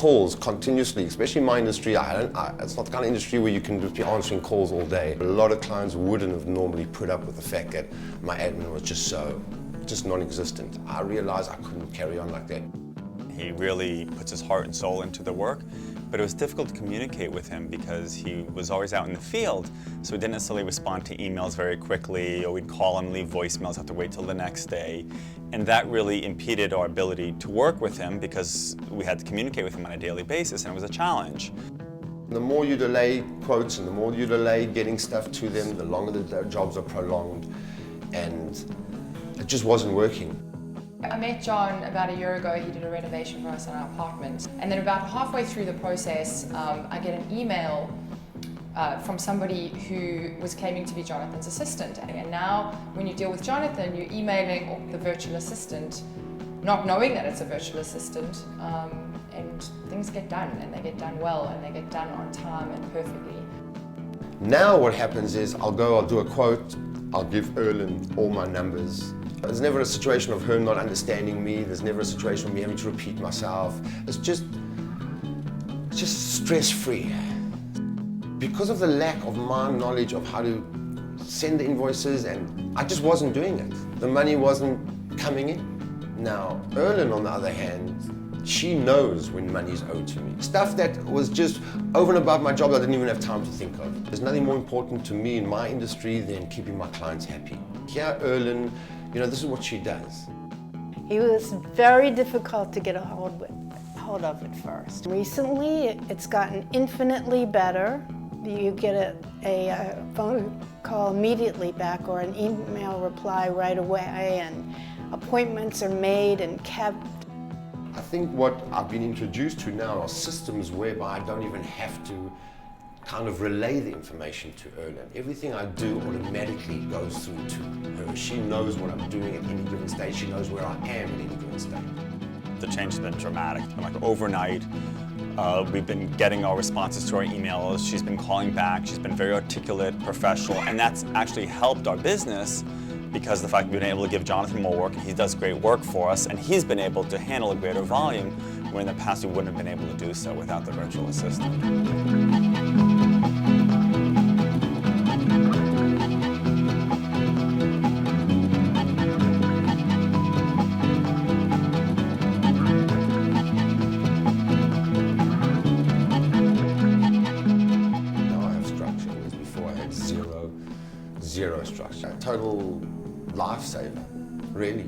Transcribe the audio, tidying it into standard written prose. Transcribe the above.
calls continuously, especially in my industry. It's not the kind of industry where you can just be answering calls all day. A lot of clients wouldn't have normally put up with the fact that my admin was just non-existent. I realized I couldn't carry on like that. He really puts his heart and soul into the work, but it was difficult to communicate with him because he was always out in the field, so he didn't necessarily respond to emails very quickly, or we'd call him, leave voicemails, have to wait till the next day. And that really impeded our ability to work with him because we had to communicate with him on a daily basis, and it was a challenge. The more you delay quotes and the more you delay getting stuff to them, the longer the jobs are prolonged, and it just wasn't working. I met John about a year ago. He did a renovation for us in our apartment. And then about halfway through the process, I get an email from somebody who was claiming to be Jonathan's assistant. And now when you deal with Jonathan, you're emailing the virtual assistant, not knowing that it's a virtual assistant, and things get done, and they get done well, and they get done on time and perfectly. Now what happens is I'll do a quote, I'll give Erlen all my numbers. There's never a situation of her not understanding me. There's never a situation of me having to repeat myself. It's just stress-free. Because of the lack of my knowledge of how to send the invoices, and I just wasn't doing it. The money wasn't coming in. Now, Erlen, on the other hand, she knows when money's owed to me. Stuff that was just over and above my job I didn't even have time to think of. There's nothing more important to me in my industry than keeping my clients happy. Here, Erlen, this is what she does. He was very difficult to get a hold of at first. Recently, it's gotten infinitely better. You get a phone call immediately back or an email reply right away, and appointments are made and kept. I think what I've been introduced to now are systems whereby I don't even have to kind of relay the information to Erlen. Everything I do automatically goes through to her. She knows what I'm doing at any given stage. She knows where I am at any given stage. The change has been dramatic. Like overnight, we've been getting our responses to our emails. She's been calling back. She's been very articulate, professional, and that's actually helped our business because of the fact we've been able to give Jonathan more work, and he does great work for us, and he's been able to handle a greater volume, where in the past we wouldn't have been able to do so without the virtual assistant. Now I have structure, whereas before I had zero structure. A total lifesaver, really.